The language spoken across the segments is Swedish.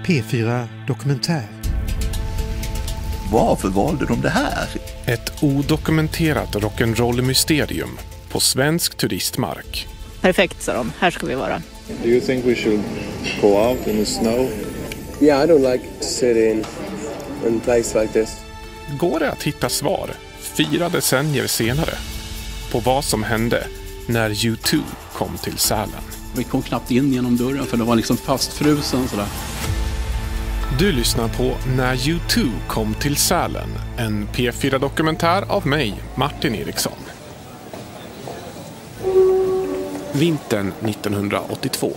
P4 Dokumentär. Varför valde de det här? Ett odokumenterat rock'n'roll-mysterium på svensk turistmark. Perfekt, sa de. Här ska vi vara. Do you think we should go out in the snow? Yeah, I don't like to sit in a place like this. Går det att hitta svar 4 decennier senare på vad som hände när U2 kom till Sälen? Vi kom knappt in genom dörren för det var liksom fastfrusen sådär. Du lyssnar på När U2 kom till Sälen, en P4-dokumentär av mig, Martin Eriksson. Vintern 1982.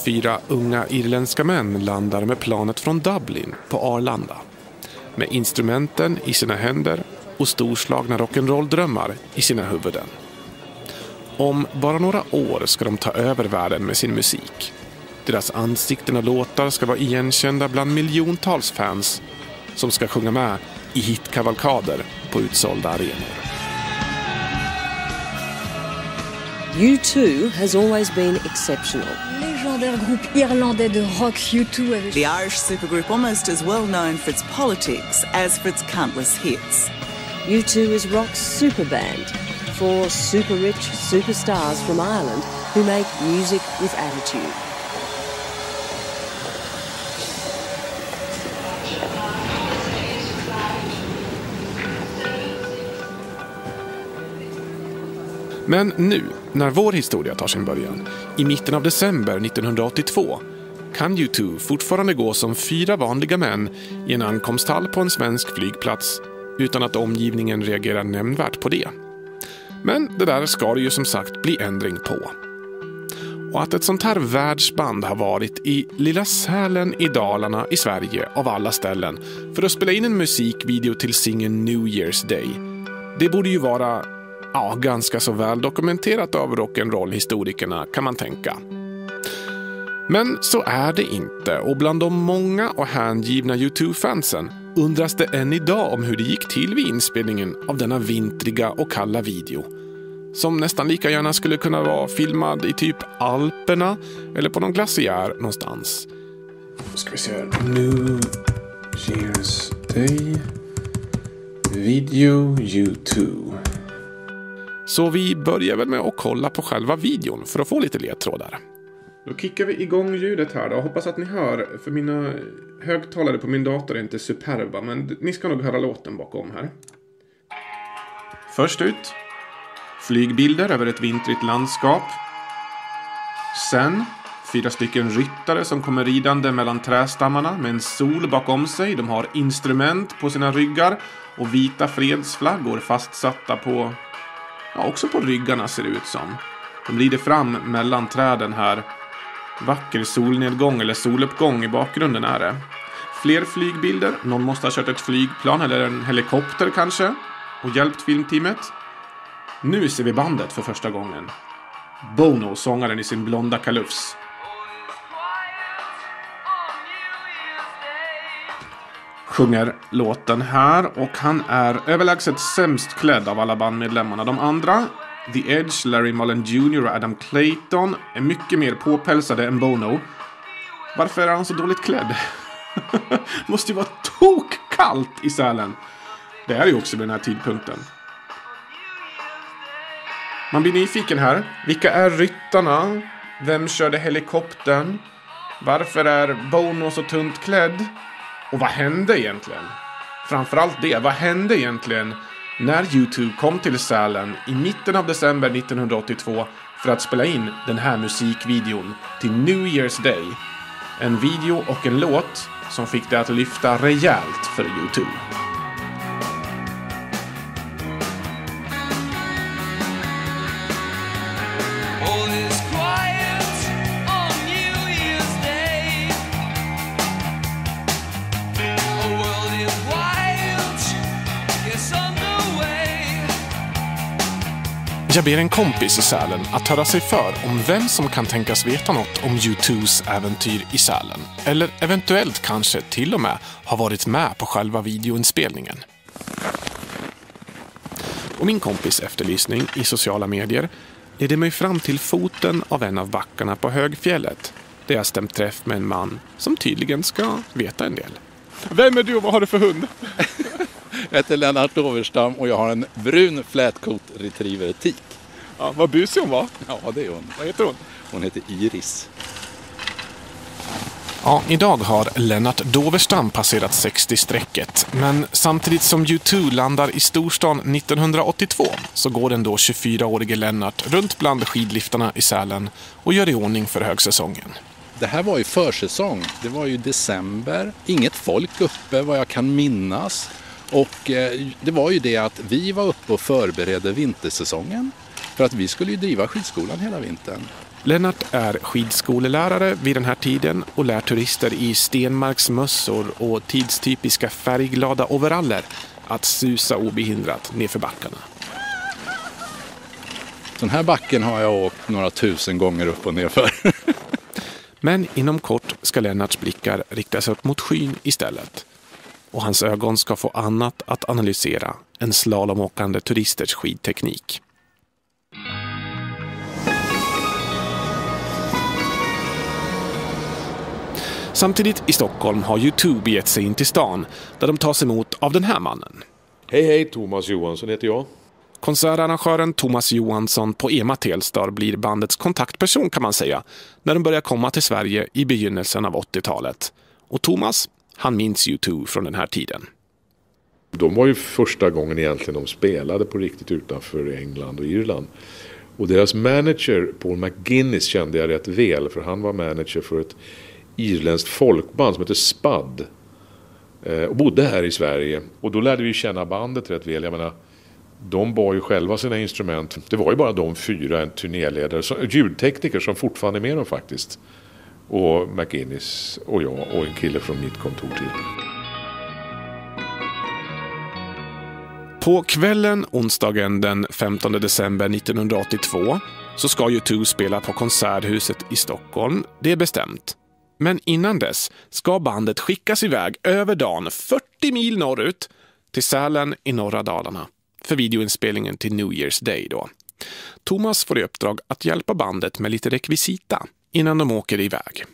4 unga irländska män landar med planet från Dublin på Arlanda. Med instrumenten i sina händer och storslagna rock'n'roll-drömmar i sina huvuden. Om bara några år ska de ta över världen med sin musik. Deras ansikten och låtar ska vara igenkända bland miljontals fans som ska sjunga med i hitkavalkader på utsålda arenor. U2 has always been exceptional. Légendaire groupe irlandais de rock U2. The Irish supergroup almost as well known for its politics as for its countless hits. U2 is rock's superband for super rich superstars from Ireland who make music with attitude. Men nu, när vår historia tar sin början, i mitten av december 1982, kan U2 fortfarande gå som 4 vanliga män i en ankomsthall på en svensk flygplats utan att omgivningen reagerar nämnvärt på det. Men det där ska det ju som sagt bli ändring på. Och att ett sånt här världsband har varit i lilla Sälen i Dalarna i Sverige av alla ställen för att spela in en musikvideo till singeln New Year's Day, det borde ju vara ganska så väl dokumenterat av rock'n'roll-historikerna, kan man tänka. Men så är det inte, och bland de många och hängivna U2-fansen undras det än idag om hur det gick till vid inspelningen av denna vintriga och kalla video, som nästan lika gärna skulle kunna vara filmad i typ Alperna eller på någon glaciär någonstans. Ska vi se här. New Year's Day Video U2. Så vi börjar väl med att kolla på själva videon för att få lite ledtrådar. Då kickar vi igång ljudet här då. Hoppas att ni hör, för mina högtalare på min dator är inte superba, men ni ska nog höra låten bakom här. Först ut, flygbilder över ett vintrigt landskap. Sen 4 stycken ryttare som kommer ridande mellan trästammarna med en sol bakom sig. De har instrument på sina ryggar och vita fredsflaggor fastsatta på... också på ryggarna ser det ut som. De rider fram mellan träden här. Vacker solnedgång eller soluppgång i bakgrunden är det. Fler flygbilder. Någon måste ha kört ett flygplan eller en helikopter kanske. Och hjälpt filmteamet. Nu ser vi bandet för första gången. Bono, sångaren i sin blonda kalufs. Sjunger låten här, och han är överlägset sämst klädd av alla bandmedlemmarna. De andra, The Edge, Larry Mullen Jr. och Adam Clayton, är mycket mer påpälsade än Bono. Varför är han så dåligt klädd? Måste ju vara tokkallt i Sälen. Det är ju också vid den här tidpunkten. Man blir nyfiken här. Vilka är ryttarna? Vem körde helikoptern? Varför är Bono så tunt klädd? Och vad hände egentligen? Framförallt det, vad hände egentligen när U2 kom till Sälen i mitten av december 1982 för att spela in den här musikvideon till New Year's Day? En video och en låt som fick det att lyfta rejält för U2. Jag ber en kompis i Sälen att höra sig för om vem som kan tänkas veta något om U2s äventyr i Sälen. Eller eventuellt kanske till och med har varit med på själva videoinspelningen. Och min kompis efterlysning i sociala medier ledde mig fram till foten av en av backarna på högfjället. där jag stämt träff med en man som tydligen ska veta en del. Vem är du och vad har du för hund? Jag heter Lennart Doverstam och jag har en brun flätcoat retriever tik. Ja, vad busig hon var. Ja, det är hon. Vad heter hon? Hon heter Iris. Ja, idag har Lennart Doverstam passerat 60-strecket. Men samtidigt som U2 landar i storstan 1982 så går den då 24-årige Lennart runt bland skidliftarna i Sälen och gör i ordning för högsäsongen. Det här var ju försäsong. Det var ju december. Inget folk uppe vad jag kan minnas. Och det var ju det att vi var uppe och förberedde vintersäsongen. För att vi skulle ju driva skidskolan hela vintern. Lennart är skidskolelärare vid den här tiden och lär turister i stenmarksmössor och tidstypiska färgglada overaller att susa obehindrat nerför backarna. Den här backen har jag åkt några tusen gånger upp och ner för. Men inom kort ska Lennarts blickar riktas upp mot skyn istället. Och hans ögon ska få annat att analysera än slalomåkande turisters skidteknik. Samtidigt i Stockholm har U2 begett sig in till stan där de tas emot av den här mannen. Hej, Thomas Johansson heter jag. Konsertarrangören Thomas Johansson på EMA Telstar blir bandets kontaktperson kan man säga när de börjar komma till Sverige i begynnelsen av 80-talet. Och Thomas, han minns U2 från den här tiden. De var ju första gången egentligen de spelade på riktigt utanför England och Irland. Och deras manager Paul McGuinness kände jag rätt väl för han var manager för ett irländskt folkband som heter Spud och bodde här i Sverige. Och då lärde vi känna bandet rätt väl. Jag menar, de bar ju själva sina instrument. Det var ju bara de fyra, en turnéledare, ljudtekniker som fortfarande är med dem faktiskt. Och McGuinness och jag och en kille från mitt kontor till. På kvällen onsdagen den 15 december 1982 så ska U2 spela på Konserthuset i Stockholm. Det är bestämt. Men innan dess ska bandet skickas iväg över dagen 40 mil norrut till Sälen i norra Dalarna för videoinspelningen till New Year's Day då. Thomas får i uppdrag att hjälpa bandet med lite rekvisita innan de åker iväg.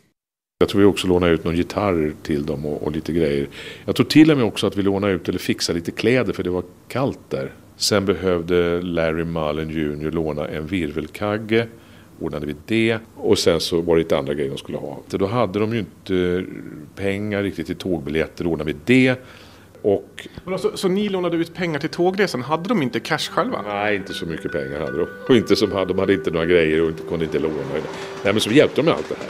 Jag tror vi också låna ut någon gitarr till dem och lite grejer. Jag tror till och med också att vi låna ut eller fixa lite kläder för det var kallt där. Sen behövde Larry Mullen Jr. låna en virvelkagge. Ordnade vi det. Och sen så var det lite andra grejer de skulle ha. Då hade de ju inte pengar riktigt till tågbiljetter. Ordnade vi det. Och så ni lånade ut pengar till tågresan? Hade de inte cash själva? Nej, inte så mycket pengar hade de. Och inte som de hade inte några grejer och kunde inte låna. Nej, men så hjälpte de med allt det här.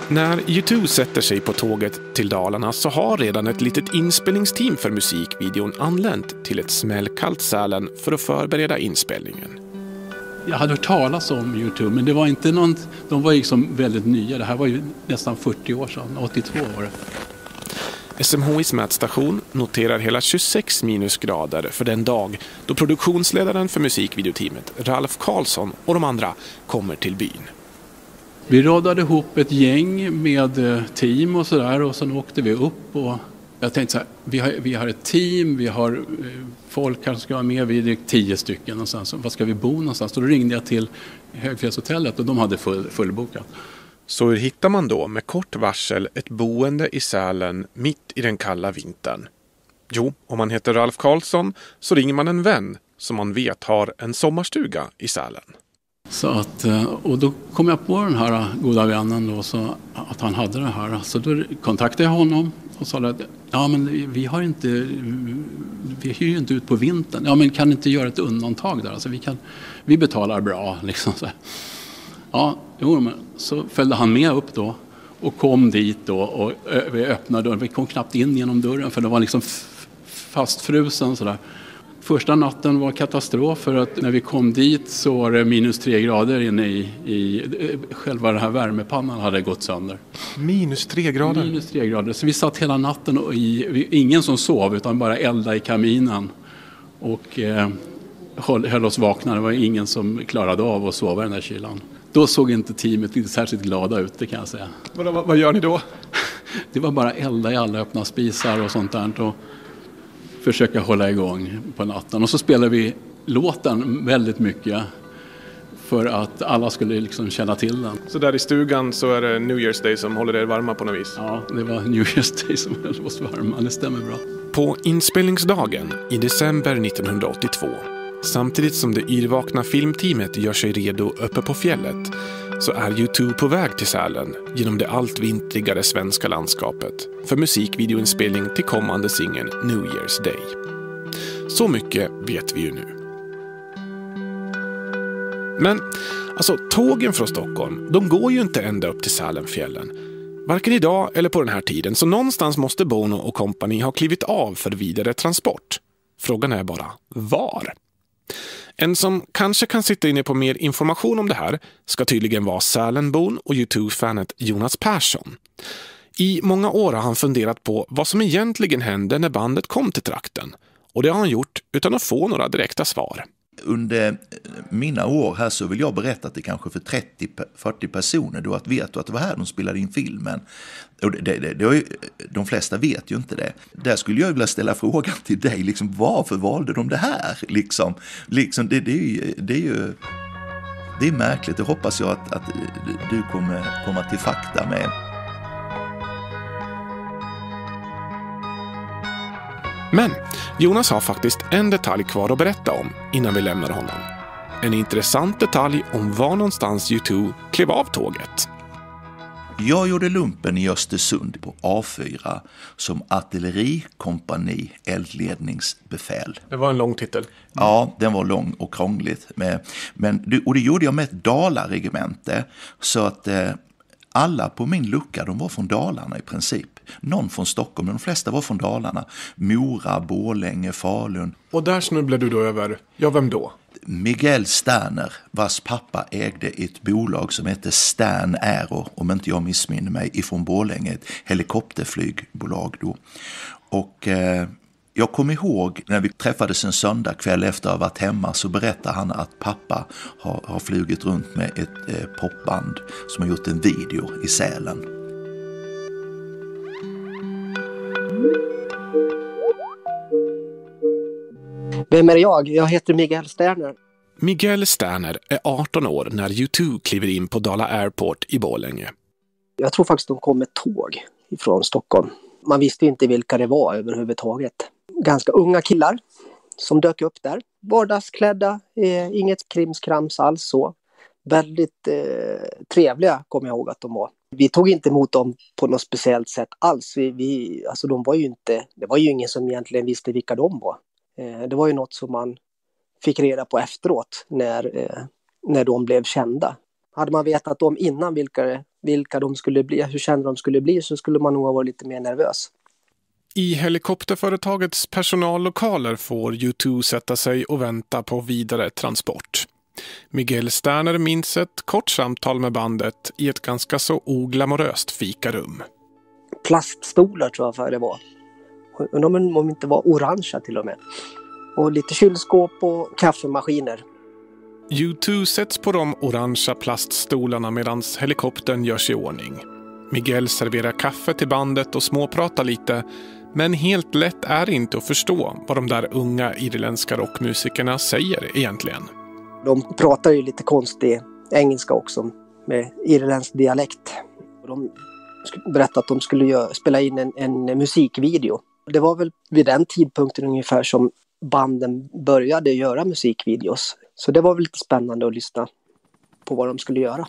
När U2 sätter sig på tåget till Dalarna så har redan ett litet inspelningsteam för musikvideon anlänt till ett smällkallt Sälen för att förbereda inspelningen. Jag hade hört talas om U2 men det var inte någon, de var liksom väldigt nya. Det här var ju nästan 40 år sedan, 82 år. SMHIs mätstation noterar hela 26 minusgrader för den dag då produktionsledaren för musikvideoteamet, Ralf Karlsson och de andra kommer till byn. Vi radade ihop ett gäng med team och sådär och sen åkte vi upp och jag tänkte så här, vi har ett team, vi har folk här som ska vara med, vi är 10 stycken någonstans. Var ska vi bo någonstans? Då ringde jag till Högfjällshotellet och de hade fullbokat. Så hur hittar man då med kort varsel ett boende i Sälen mitt i den kalla vintern? Jo, om man heter Ralf Karlsson så ringer man en vän som man vet har en sommarstuga i Sälen. Så att, och då kom jag på den här goda vännen då, så att han hade det här. Så då kontaktade jag honom och sa att ja, men vi hyr ju inte ut på vintern. Ja, men kan inte göra ett undantag där? Alltså vi betalar bra liksom så. Ja, jo, men så följde han med upp då och kom dit då och vi öppnade dörren. Vi kom knappt in genom dörren för det var liksom fastfrusen sådär. Första natten var katastrof för att när vi kom dit så var det minus 3 grader inne i själva den här värmepannan hade gått sönder. Minus 3 grader? Minus 3 grader. Så vi satt hela natten och ingen som sov utan bara elda i kaminen och höll oss vakna. Det var ingen som klarade av att sova i den här kylan. Då såg inte teamet inte särskilt glada ut, det kan jag säga. Vad gör ni då? Det var bara elda i alla öppna spisar och sånt där och försöka hålla igång på natten. Och så spelade vi låten väldigt mycket för att alla skulle liksom känna till den. Så där i stugan så är det New Year's Day som håller er varma på något vis? Ja, det var New Year's Day som höll oss varma, det stämmer bra. På inspelningsdagen i december 1982, samtidigt som det yrvakna filmteamet gör sig redo uppe på fjället, så är U2 på väg till Sälen genom det allt vintrigare svenska landskapet för musikvideoinspelning till kommande singeln New Year's Day. Så mycket vet vi ju nu. Men alltså, tågen från Stockholm, de går ju inte ända upp till Sälenfjällen. Varken idag eller på den här tiden, så någonstans måste Bono och kompani ha klivit av för vidare transport. Frågan är bara, var? En som kanske kan sitta inne på mer information om det här ska tydligen vara Sälenbon och U2-fanet Jonas Persson. I många år har han funderat på vad som egentligen hände när bandet kom till trakten. Och det har han gjort utan att få några direkta svar. Under mina år här så vill jag berätta att det kanske för 30-40 personer då att vet att det var här de spelade in filmen. Och de flesta vet ju inte det. Där skulle jag vilja ställa frågan till dig, liksom, varför valde de det här? Liksom det är märkligt. Det hoppas jag att du kommer komma till fakta med. Men Jonas har faktiskt en detalj kvar att berätta om innan vi lämnar honom. En intressant detalj om var någonstans U2 klev av tåget. Jag gjorde lumpen i Östersund på A4 som artillerikompani eldledningsbefäl. Det var en lång titel. Ja, den var lång och krångligt. Och det gjorde jag med ett Dalaregemente, så att alla på min lucka, de var från Dalarna i princip. Någon från Stockholm, men de flesta var från Dalarna. Mora, Borlänge, Falun. Och där snubblade du då över, ja, vem då? Miguel Sterner, vars pappa ägde ett bolag som hette Stern Aero, om inte jag missminner mig, ifrån Borlänge, ett helikopterflygbolag då. Och jag kommer ihåg när vi träffades en söndag kväll efter att ha varit hemma, så berättade han att pappa har flugit runt med ett popband som har gjort en video i Sälen. Vem är jag? Jag heter Miguel Sterner. Miguel Sterner är 18 år när U2 kliver in på Dala Airport i Borlänge. Jag tror faktiskt de kom med tåg ifrån Stockholm. Man visste inte vilka det var överhuvudtaget. Ganska unga killar som dök upp där. Vardagsklädda, inget krimskrams alls så. Väldigt trevliga kommer jag ihåg att de var. Vi tog inte emot dem på något speciellt sätt alls. Alltså de var ju inte, det var ju ingen som egentligen visste vilka de var. Det var ju något som man fick reda på efteråt när de blev kända. Hade man vetat om innan vilka de skulle bli, hur kända de skulle bli, så skulle man nog ha varit lite mer nervös. I helikopterföretagets personallokaler får U2 sätta sig och vänta på vidare transport. Miguel Sterner minns ett kort samtal med bandet i ett ganska så oglamoröst fikarum. Plaststolar tror jag det var. Om de inte var orangea till och med. Och lite kylskåp och kaffemaskiner. U2 sätts på de orangea plaststolarna medan helikoptern görs i ordning. Miguel serverar kaffe till bandet och småpratar lite, men helt lätt är inte att förstå vad de där unga irländska rockmusikerna säger egentligen. De pratar ju lite konstig engelska också med irländsk dialekt. De berättade att de skulle spela in en musikvideo. Det var väl vid den tidpunkten ungefär som banden började göra musikvideos. Så det var väl lite spännande att lyssna på vad de skulle göra.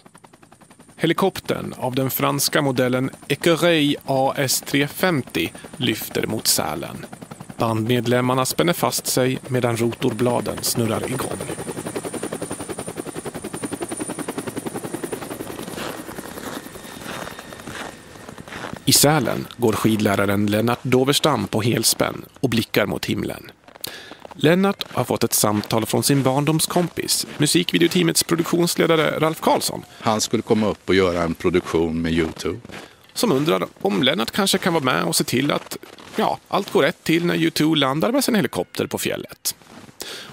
Helikoptern av den franska modellen Ecureuil AS350 lyfter mot Sälen. Bandmedlemmarna spänner fast sig medan rotorbladen snurrar igång. I Sälen går skidläraren Lennart Doverstam på helspänn och blickar mot himlen. Lennart har fått ett samtal från sin barndomskompis, musikvideoteamets produktionsledare Ralf Karlsson. Han skulle komma upp och göra en produktion med U2. Som undrar om Lennart kanske kan vara med och se till att allt går rätt till när U2 landar med sin helikopter på fjället.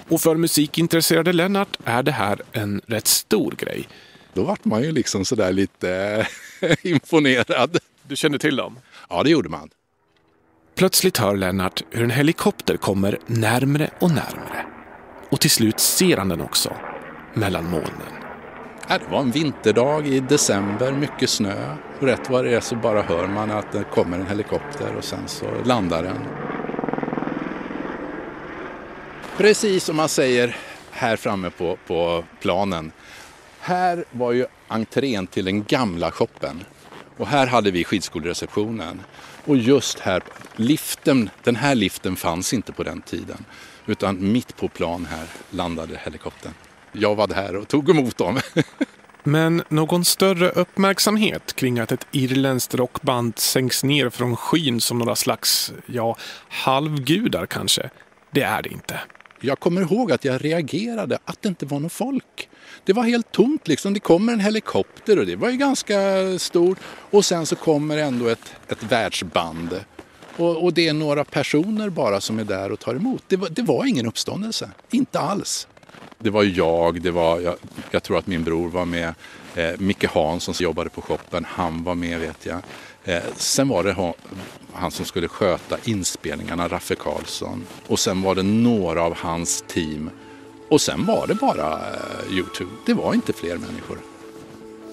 Och för musikintresserade Lennart är det här en rätt stor grej. Då vart man ju liksom sådär lite imponerad. Du kände till dem? Ja, det gjorde man. Plötsligt hör Lennart hur en helikopter kommer närmre och närmre. Och till slut ser han den också, mellan molnen. Det var en vinterdag i december, mycket snö. Rätt vad det är så bara hör man att det kommer en helikopter och sen så landar den. Precis som man säger här framme på planen. Här var ju entrén till den gamla shoppen. Och här hade vi skidskolereceptionen. Och just här, den här liften fanns inte på den tiden. Utan mitt på plan här landade helikoptern. Jag var där och tog emot dem. Men någon större uppmärksamhet kring att ett irländskt rockband sänks ner från skyn som några slags, halvgudar kanske, det är det inte. Jag kommer ihåg att jag reagerade att det inte var någon folk. Det var helt tomt liksom. Det kommer en helikopter och det var ju ganska stort. Och sen så kommer ändå ett världsband. Och det är några personer bara som är där och tar emot. Det var ingen uppståndelse. Inte alls. Det var jag tror att min bror var med. Micke Hansson som jobbade på shoppen. Han var med vet jag. Sen var det han som skulle sköta inspelningarna, Raffe Karlsson. Och sen var det några av hans team. Och sen var det bara YouTube. Det var inte fler människor.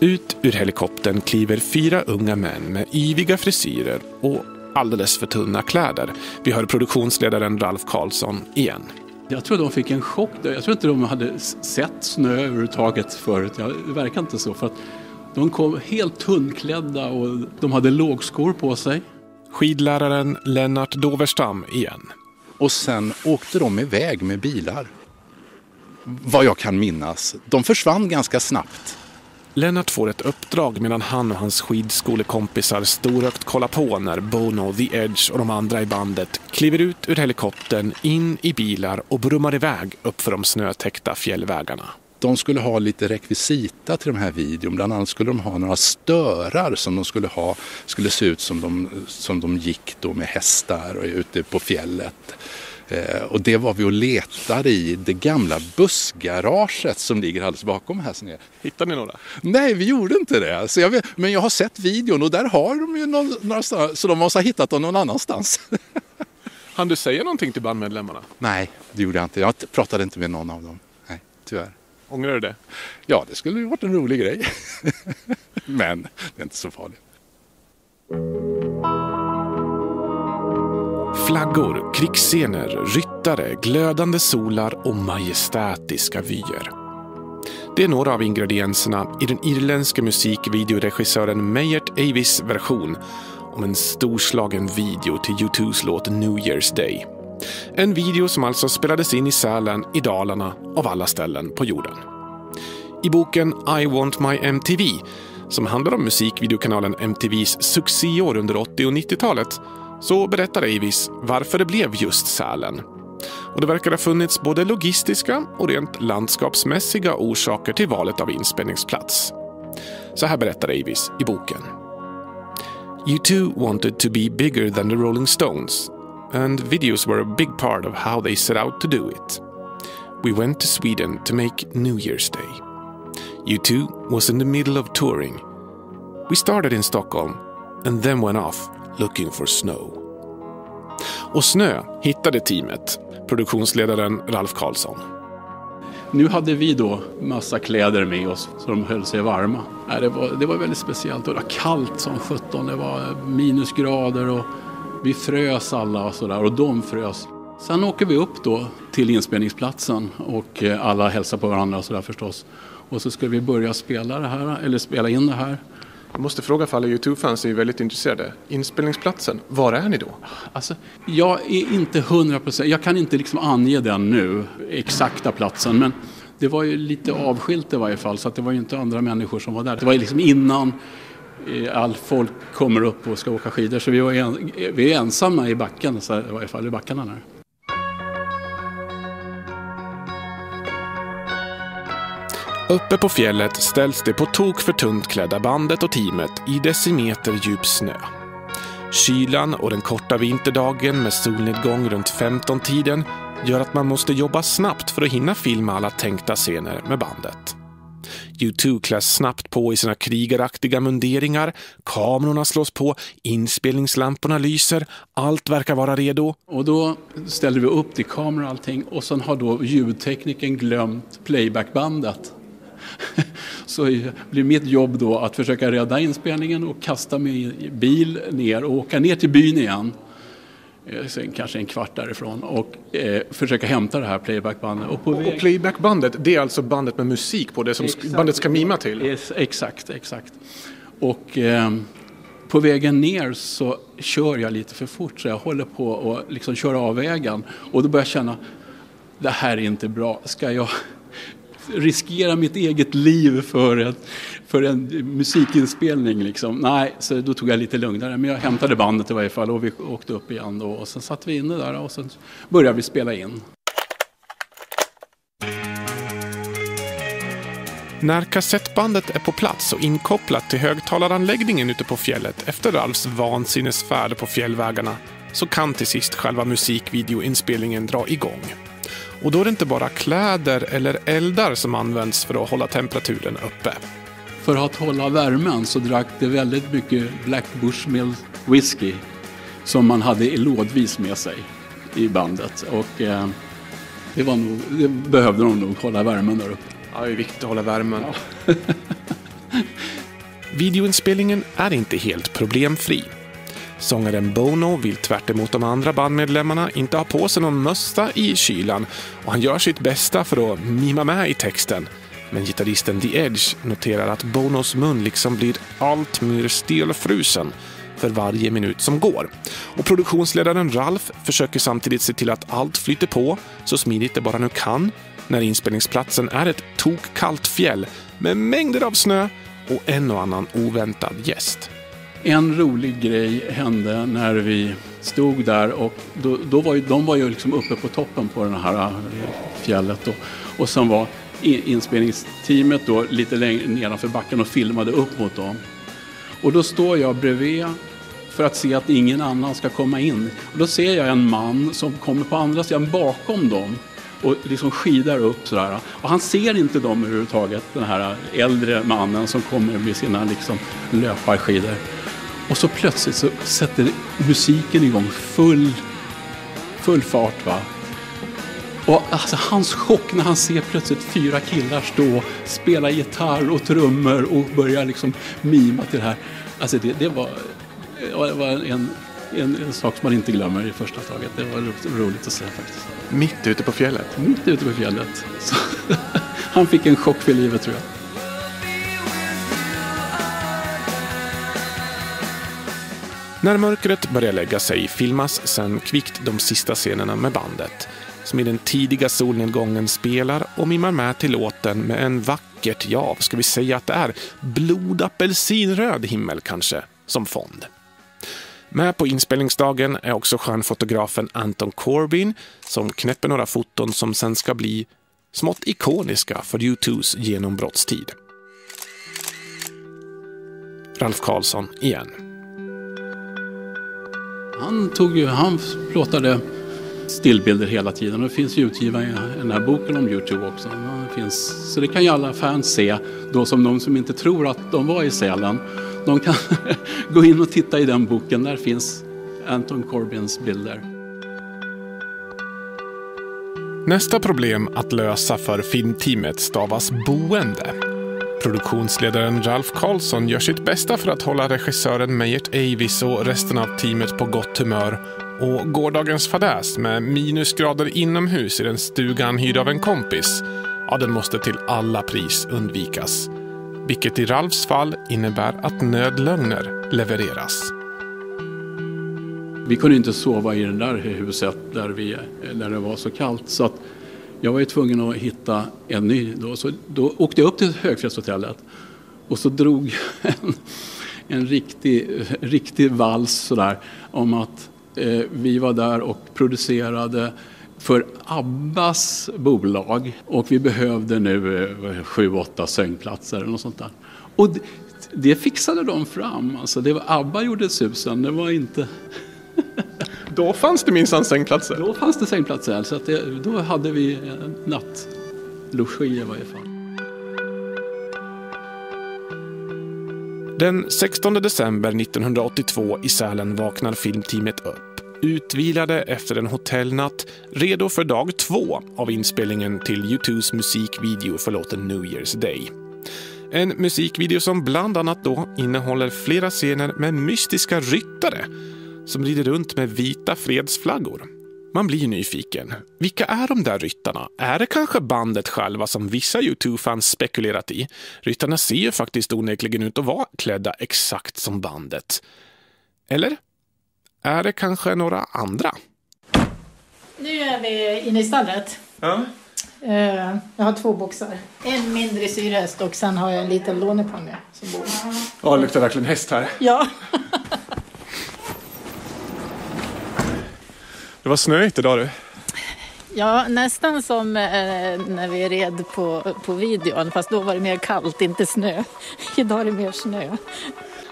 Ut ur helikoptern kliver 4 unga män med yviga frisyrer och alldeles för tunna kläder. Vi hör produktionsledaren Ralf Karlsson igen. Jag tror de fick en chock. Jag tror inte de hade sett snö överhuvudtaget förut. Det verkar inte så för att de kom helt tunnklädda och de hade lågskor på sig. Skidläraren Lennart Doverstam igen. Och sen åkte de iväg med bilar. Vad jag kan minnas. De försvann ganska snabbt. Lennart får ett uppdrag medan han och hans skidskolekompisar storökt kollar på när Bono, The Edge och de andra i bandet kliver ut ur helikoptern in i bilar och brummar iväg upp för de snötäckta fjällvägarna. De skulle ha lite rekvisita till de här videon. Bland annat skulle de ha några störar som de skulle se ut som de gick då med hästar och ute på fjället. Och det var vi och letade i det gamla bussgaraget som ligger alldeles bakom här. Hittade ni några? Nej, vi gjorde inte det. Men jag har sett videon och där har de ju några så de måste ha hittat dem någon annanstans. Han du säga någonting till bandmedlemmarna? Nej, det gjorde jag inte. Jag pratade inte med någon av dem. Nej, tyvärr. Ångrar du det? Ja, det skulle ju varit en rolig grej. Men det är inte så farligt. Flaggor, krigsscener, ryttare, glödande solar och majestätiska vyer. Det är några av ingredienserna i den irländska musikvideoregissören Meyert Avis version om en storslagen video till U2s låt New Year's Day. En video som alltså spelades in i Sälen i Dalarna av alla ställen på jorden. I boken I Want My MTV, som handlar om musikvideokanalen MTVs succéår under 80- och 90-talet, så berättar Avis varför det blev just Sälen. Och det verkar ha funnits både logistiska och rent landskapsmässiga orsaker till valet av inspelningsplats. Så här berättar Avis i boken. U2 wanted to be bigger than the Rolling Stones, and videos were a big part of how they set out to do it. We went to Sweden to make New Year's Day. U2 was in the middle of touring. We started in Stockholm and then went off looking for snow. Och snö hittade teamet, produktionsledaren Ralf Karlsson. Nu hade vi då massa kläder med oss så de höll sig varma. Det var väldigt speciellt. Det var kallt som 17, det var minusgrader och vi frös alla och sådär och de frös. Sen åker vi upp då till inspelningsplatsen och alla hälsar på varandra och sådär förstås. Och så ska vi börja spela in det här. Jag måste fråga för alla YouTube-fans är ju väldigt intresserade. Inspelningsplatsen, var är ni då? Alltså, jag är inte 100%, jag kan inte liksom ange den nu, exakta platsen, men det var ju lite avskilt i varje fall så att det var ju inte andra människor som var där. Det var ju liksom innan all folk kommer upp och ska åka skidor så vi är ensamma i backen, så i varje fall i backarna där. Uppe på fjället ställs det på tok för tunt klädda bandet och teamet i decimeter djup snö. Kylan och den korta vinterdagen med solnedgång runt 15-tiden gör att man måste jobba snabbt för att hinna filma alla tänkta scener med bandet. U2 kläs snabbt på i sina krigaraktiga munderingar, kamerorna slås på, inspelningslamporna lyser, allt verkar vara redo. Och då ställer vi upp till kameror och allting och sen har då ljudtekniken glömt playbackbandet. så blir mitt jobb då att försöka rädda inspelningen och kasta mig i bil ner och åka ner till byn igen. Sen kanske en kvart därifrån och försöka hämta det här playbackbandet. Och playbackbandet, det är alltså bandet med musik på det som bandet ska mima till? Exakt. Och på vägen ner så kör jag lite för fort så jag håller på att liksom köra av vägen. Och då börjar jag känna, det här är inte bra. Ska jag riskera mitt eget liv för en musikinspelning liksom? Nej, så då tog jag lite lugnare. Men jag hämtade bandet i varje fall och vi åkte upp igen då. Och sen satt vi inne där och sen började vi spela in. När kassettbandet är på plats och inkopplat till högtalaranläggningen ute på fjället efter Ralfs vansinnesfärd på fjällvägarna så kan till sist själva musikvideoinspelningen dra igång. Och då är det inte bara kläder eller eldar som används för att hålla temperaturen uppe. För att hålla värmen så drack det väldigt mycket Black Bushmill whisky som man hade i lådvis med sig i bandet. Och det behövde de nog hålla värmen där uppe. Ja, det är viktigt att hålla värmen. Ja. Videoinspelningen är inte helt problemfri. Sångaren Bono vill tvärt emot de andra bandmedlemmarna inte ha på sig någon mössa i kylan och han gör sitt bästa för att mima med i texten. Men gitarristen The Edge noterar att Bonos mun liksom blir allt mer stelfrusen för varje minut som går. Och produktionsledaren Ralf försöker samtidigt se till att allt flyter på så smidigt det bara nu kan när inspelningsplatsen är ett tokkallt fjäll med mängder av snö och en och annan oväntad gäst. En rolig grej hände när vi stod där och de var ju liksom uppe på toppen på den här fjället då. Och sen var inspelningsteamet då lite längre nedanför backen och filmade upp mot dem. Och då står jag bredvid för att se att ingen annan ska komma in. Och då ser jag en man som kommer på andra sidan bakom dem och liksom skidar upp sådär. Och han ser inte dem överhuvudtaget, den här äldre mannen som kommer med sina liksom löparskidor. Och så plötsligt så sätter musiken igång full fart va. Och alltså hans chock när han ser plötsligt 4 killar stå, spela gitarr och trummor och börja liksom mima till det här. Alltså det var en sak som man inte glömmer i första taget. Det var roligt att se faktiskt. Mitt ute på fjället? Mitt ute på fjället. Så, han fick en chock för livet tror jag. När mörkret börjar lägga sig filmas sen kvickt de sista scenerna med bandet som i den tidiga solnedgången spelar och mimar med till låten med en vackert, ja, ska vi säga att det är blodapelsinröd himmel kanske, som fond. Med på inspelningsdagen är också stjärnfotografen Anton Corbijn som knäpper några foton som sen ska bli smått ikoniska för U2s genombrottstid. Ralf Karlsson igen. Han plåtade stillbilder hela tiden och det finns utgivna i den här boken om YouTube också. Så det kan ju alla fans se, då som de som inte tror att de var i Sälen. De kan gå in och titta i den boken, där finns Anton Corbijns bilder. Nästa problem att lösa för filmteamet stavas boende. Produktionsledaren Ralf Karlsson gör sitt bästa för att hålla regissören Meyert Avis och resten av teamet på gott humör. Och gårdagens fadäs med minusgrader inomhus i den stugan hyrd av en kompis, ja, den måste till alla pris undvikas. Vilket i Ralfs fall innebär att nödlögner levereras. Vi kunde inte sova i det där huset där det var så kallt, så att jag var ju tvungen att hitta en ny. Då åkte jag upp till Högfjällshotellet och så drog en riktig vals sådär om att vi var där och producerade för Abbas bolag och vi behövde nu 7-8 sängplatser eller något sånt där. Och det fixade de fram. Alltså det var, Abba gjorde susen, det var inte... Då fanns det minsann sängplatser? Då fanns det sängplatser, så att då hade vi nattlogi i varje fall. Den 16 december 1982 i Sälen vaknar filmteamet upp. Utvilade efter en hotellnatt, redo för dag 2 av inspelningen till U2s musikvideo för låten New Year's Day. En musikvideo som bland annat då innehåller flera scener med mystiska ryttare som rider runt med vita fredsflaggor. Man blir nyfiken. Vilka är de där ryttarna? Är det kanske bandet själva som vissa U2-fans spekulerat i? Ryttarna ser ju faktiskt onekligen ut att vara klädda exakt som bandet. Eller? Är det kanske några andra? Nu är vi inne i stallet. Ja. Jag har 2 boxar. En mindre syrhäst och sen har jag en liten lånepange som bor. Ja, det luktar verkligen häst här. Ja. Det var snöigt idag du. Ja, nästan som när vi red på videon. Fast då var det mer kallt, inte snö. Idag är det mer snö.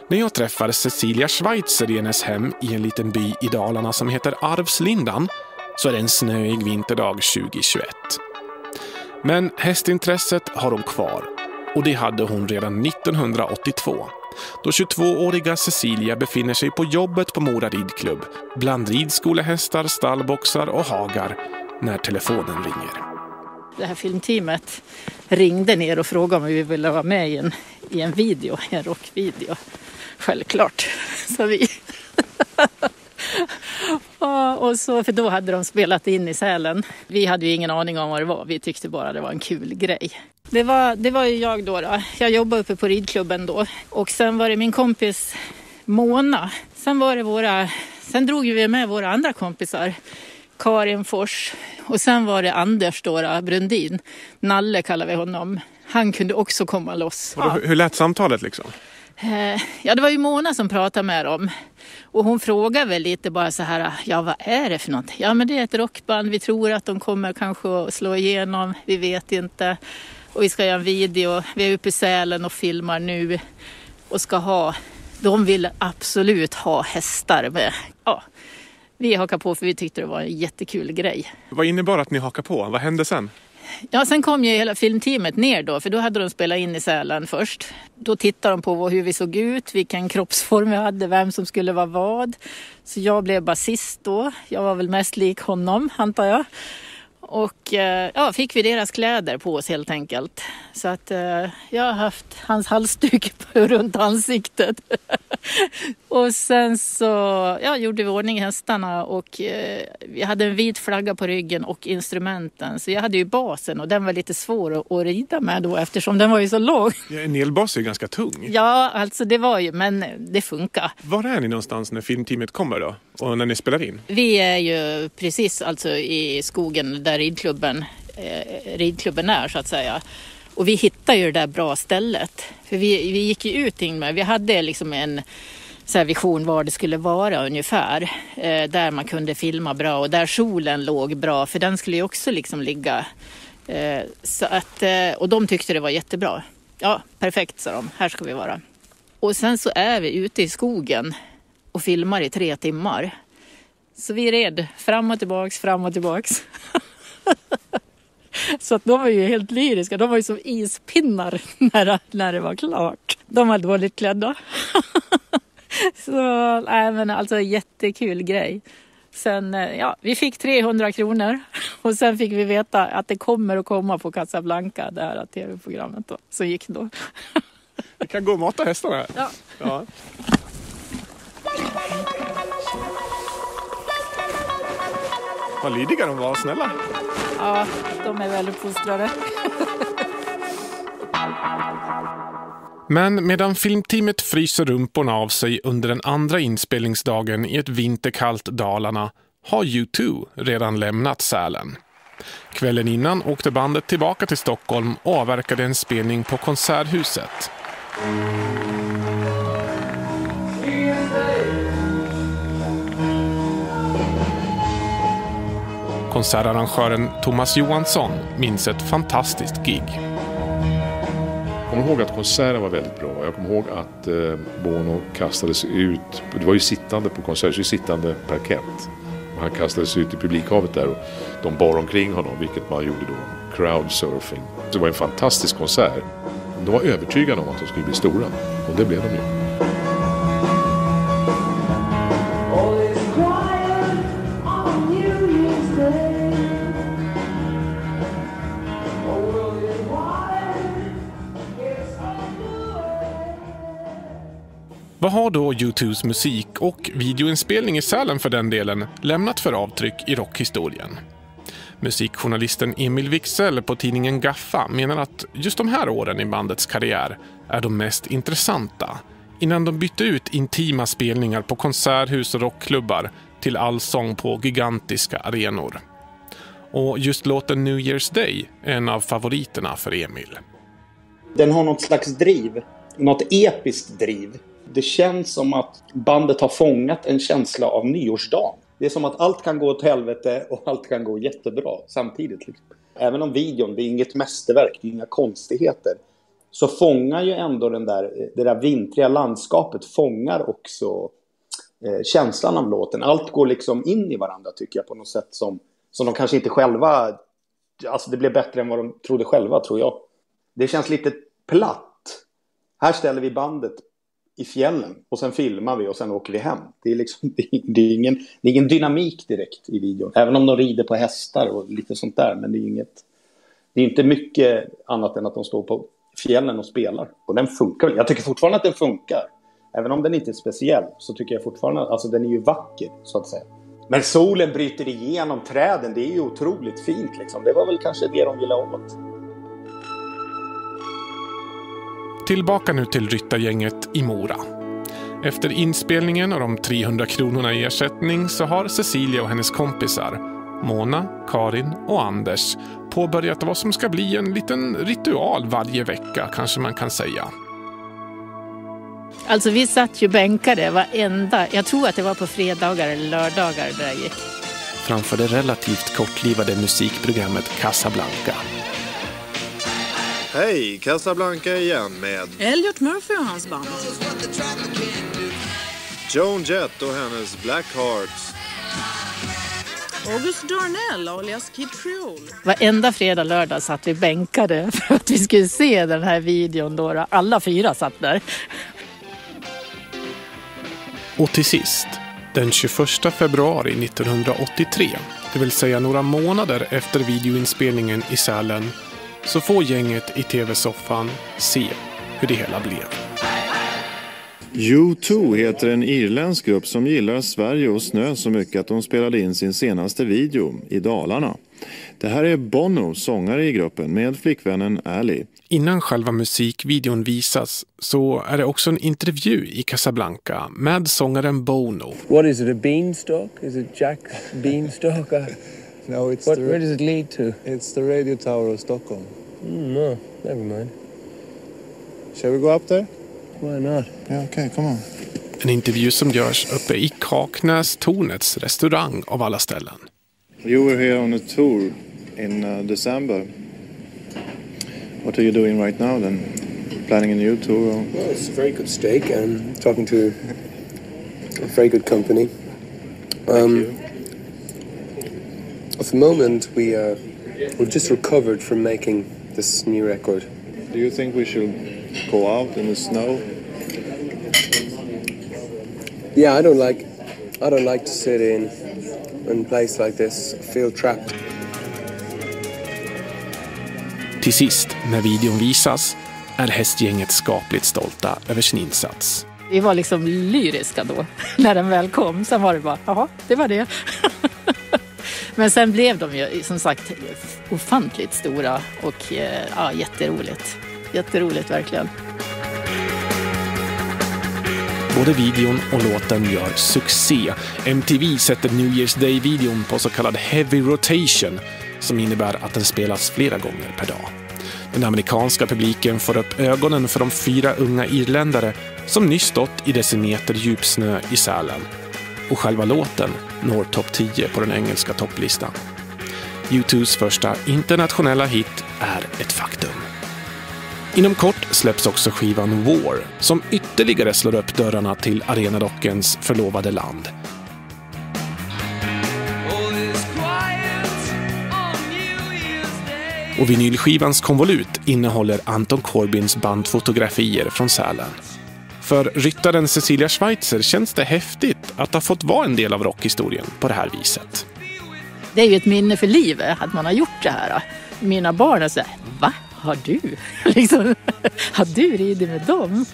När jag träffar Cecilia Schweitzer i hennes hem i en liten by i Dalarna som heter Arvslindan så är det en snöig vinterdag 2021. Men hästintresset har hon kvar och det hade hon redan 1982. Då 22-åriga Cecilia befinner sig på jobbet på Mora ridklubb bland ridskolehästar, stallboxar och hagar när telefonen ringer. Det här filmteamet ringde ner och frågade om vi ville vara med i en video, en rockvideo. Självklart, sa vi. Och så, för då hade de spelat in i Sälen. Vi hade ju ingen aning om vad det var. Vi tyckte bara det var en kul grej. Det var ju jag då. Jag jobbade uppe på ridklubben då. Och sen var det min kompis Mona. Sen drog vi med våra andra kompisar. Karin Fors. Och sen var det Anders då, Brundin. Nalle kallar vi honom. Han kunde också komma loss. Hur lät samtalet liksom? Ja, det var ju Mona som pratade med dem. Och hon frågade väl lite bara så här, ja vad är det för något? Ja men det är ett rockband, vi tror att de kommer kanske att slå igenom, vi vet inte. Och vi ska göra en video, vi är uppe i Sälen och filmar nu. Och de vill absolut ha hästar med. Ja, vi hakar på för vi tyckte det var en jättekul grej. Vad innebar att ni hakar på? Vad hände sen? Ja, sen kom ju hela filmteamet ner då, för då hade de spelat in i Sälen först. Då tittade de på hur vi såg ut, vilken kroppsform vi hade, vem som skulle vara vad. Så jag blev basist då, jag var väl mest lik honom, antar jag. Och fick vi deras kläder på oss helt enkelt. Så att jag har haft hans halsduk runt ansiktet. Och sen så gjorde vi ordning hästarna och vi hade en vit flagga på ryggen och instrumenten. Så jag hade ju basen och den var lite svår att rida med då eftersom den var ju så låg. Ja, en elbas är ju ganska tung. Ja, alltså det var ju, men det funkar. Var är ni någonstans när filmteamet kommer då? Och när ni spelar in? Vi är ju precis alltså i skogen där ridklubben är så att säga. Och vi hittade ju det där bra stället. För vi gick ju ut med, vi hade liksom en så här vision var det skulle vara ungefär. Där man kunde filma bra och där solen låg bra. För den skulle ju också liksom ligga. Så att, och de tyckte det var jättebra. Ja, perfekt sa de. Här ska vi vara. Och sen så är vi ute i skogen och filmar i 3 timmar. Så vi red fram och tillbaks. Så att de var ju helt lyriska. De var ju som ispinnar när det var klart. De var dåligt klädda. Så men alltså jättekul grej. Sen, vi fick 300 kronor. Och sen fick vi veta att det kommer att komma på Casablanca, det här tv-programmet då. Så gick då. Vi kan gå och mata hästarna. Ja. Vad lydiga de var, snälla. Ja, de är väl uppfostrade. Men medan filmteamet fryser rumporna av sig under den andra inspelningsdagen i ett vinterkallt Dalarna har U2 redan lämnat Sälen. Kvällen innan åkte bandet tillbaka till Stockholm och avverkade en spelning på Konserthuset. Konsertarrangören Thomas Johansson minns ett fantastiskt gig. Jag kommer ihåg att konserten var väldigt bra. Jag kommer ihåg att Bono kastades ut. Det var ju sittande på konsert, så sittande parkett. Han kastades ut i publikhavet där och de bar omkring honom, vilket man gjorde då, crowdsurfing. Det var en fantastisk konsert. De var övertygade om att de skulle bli stora och det blev de ju. Vad har då U2s musik och videoinspelning i Sälen för den delen lämnat för avtryck i rockhistorien? Musikjournalisten Emil Wiksell på tidningen Gaffa menar att just de här åren i bandets karriär är de mest intressanta, innan de bytte ut intima spelningar på konserthus och rockklubbar till allsång på gigantiska arenor. Och just låten New Year's Day är en av favoriterna för Emil. Den har något slags driv, något episkt driv. Det känns som att bandet har fångat en känsla av nyårsdagen. Det är som att allt kan gå åt helvete och allt kan gå jättebra samtidigt. Liksom. Även om videon, det är inget mästerverk, det är inga konstigheter. Så fångar ju ändå det där vintriga landskapet fångar också känslan av låten. Allt går liksom in i varandra tycker jag på något sätt som de kanske inte själva... Alltså det blev bättre än vad de trodde själva tror jag. Det känns lite platt. Här ställer vi bandet i fjällen och sen filmar vi och sen åker vi hem. Det är liksom det är ingen dynamik direkt i videon. Även om de rider på hästar och lite sånt där. Men det är inte mycket annat än att de står på fjällen och spelar. Och den funkar. Jag tycker fortfarande att den funkar. Även om den inte är speciell så tycker jag fortfarande alltså den är ju vacker så att säga. Men solen bryter igenom träden. Det är ju otroligt fint liksom. Det var väl kanske det de ville åt. Tillbaka nu till ryttargänget i Mora. Efter inspelningen och de 300 kronorna i ersättning så har Cecilia och hennes kompisar, Mona, Karin och Anders, påbörjat vad som ska bli en liten ritual varje vecka, kanske man kan säga. Alltså vi satt ju bänkade varenda, jag tror att det var på fredagar eller lördagar där jag gick. Framför det relativt kortlivade musikprogrammet Casablanca. Hej, Casablanca igen med Elliot Murphy och hans band. Joan Jett och hennes Black Hearts. August Darnell alias Kid Creole. Varenda fredag lördag satt vi bänkade för att vi skulle se den här videon då. Alla 4 satt där. Och till sist, den 21 februari 1983, det vill säga några månader efter videoinspelningen i Sälen, så får gänget i tv-soffan se hur det hela blev. U2 heter en irländsk grupp som gillar Sverige och snö så mycket att de spelade in sin senaste video i Dalarna. Det här är Bono, sångare i gruppen, med flickvännen Ali. Innan själva musikvideon visas så är det också en intervju i Casablanca med sångaren Bono. What is it, a beanstalk? Is it Jack's beanstalk? No, it's where does it lead to? It's the radio tower of Stockholm. No, never mind. Shall we go up there? Why not? Yeah, okay, come on. En intervju som görs uppe i Kaknästornets restaurang av alla ställen. You were here on a tour in December. What are you doing right now then? Planning a new tour? Or? Well, it's a very good steak and talking to a very good company. At the moment we've just recovered from making this new record. Do you think we should go out in the snow? Yeah, I don't like to sit in a place like this. I feel trapped. Till sist, när videon visas, är hästgänget skapligt stolta över sin insats. Vi var liksom lyriska då, när den väl kom. Sen var det bara, jaha, det var det. Men sen blev de ju som sagt ofantligt stora och ja, jätteroligt. Jätteroligt verkligen. Både videon och låten gör succé. MTV sätter New Year's Day-videon på så kallad heavy rotation, som innebär att den spelas flera gånger per dag. Den amerikanska publiken får upp ögonen för de 4 unga irländare som nyss stått i decimeter djupsnö i Sälen. Och själva låten når topp 10 på den engelska topplistan. U2s första internationella hit är ett faktum. Inom kort släpps också skivan War, som ytterligare slår upp dörrarna till Arenadockens förlovade land. Och vinylskivans konvolut innehåller Anton Corbins bandfotografier från Sälen. För ryttaren Cecilia Schweitzer känns det häftigt att ha fått vara en del av rockhistorien på det här viset. Det är ju ett minne för livet att man har gjort det här. Mina barn säger, va? Har du? Liksom, har du ridit med dem?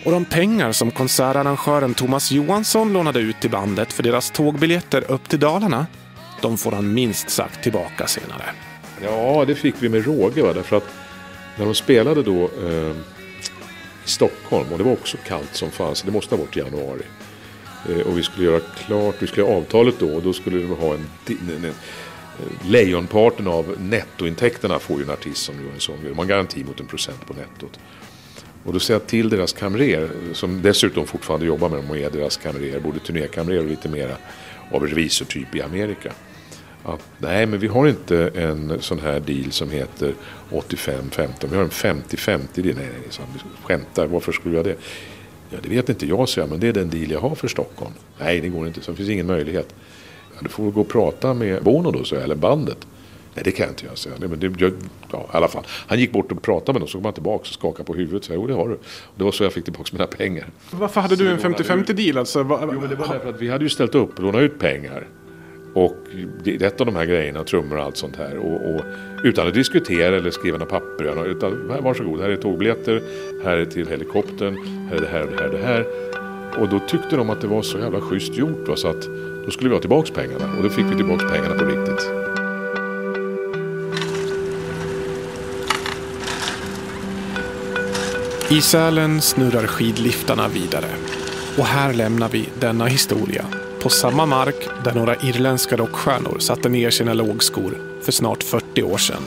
Och de pengar som konsertarrangören Thomas Johansson lånade ut till bandet för deras tågbiljetter upp till Dalarna, de får han minst sagt tillbaka senare. Ja, det fick vi med råge, va? Därför att när de spelade då i Stockholm, och det var också kallt som fanns, det måste ha varit i januari. Och vi skulle göra klart, vi skulle ha avtalet då, och då skulle vi ha en lejonparten av nettointäkterna får ju en artist som gör en sån grej. Man har garanti mot 1% på nettot. Och då säger jag till deras kamrer, som dessutom fortfarande jobbar med dem och är deras kamrer, både turnékamrer och lite mera av revisortyp i Amerika. Att, nej, men vi har inte en sån här deal som heter 85-15. Vi har en 50-50 deal. Nej, så vi skämtar. Varför skulle vi ha det? Ja, det vet inte jag, så men det är den deal jag har för Stockholm. Nej, det går inte. Så det finns ingen möjlighet. Ja, du får gå och prata med Bono då, så, eller bandet. Nej, det kan jag inte göra, säga. Men det, ja, i alla fall. Han gick bort och pratade med dem, så kom han tillbaka och skakade på huvudet. Så jo, det har du. Och det var så jag fick tillbaka mina pengar. Varför hade du en 50-50 deal? Alltså, jo, men det var därför att vi hade ju ställt upp och lånat ut pengar. Och ett av de här grejerna, trummor och allt sånt här. Och utan att diskutera eller skriva några papper. Utan, varsågod, här är tågbiljetter. Här är till helikoptern. Här är det här och det här och det här. Och då tyckte de att det var så jävla schysst gjort. Va? Så att då skulle vi ha tillbaka pengarna. Och då fick vi tillbaka pengarna på riktigt. I Sälen snurrar skidliftarna vidare. Och här lämnar vi denna historia på samma mark där några irländska rockstjärnor satte ner sina lågskor för snart 40 år sedan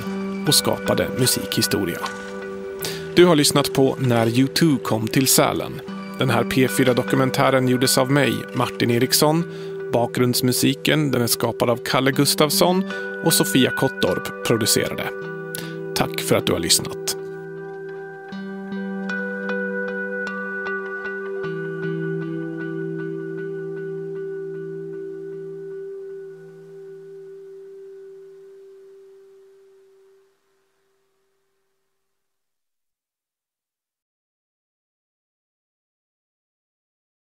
och skapade musikhistoria. Du har lyssnat på När U2 kom till Sälen. Den här P4-dokumentären gjordes av mig, Martin Eriksson. Bakgrundsmusiken den är skapad av Kalle Gustafsson och Sofia Kottorp producerade. Tack för att du har lyssnat.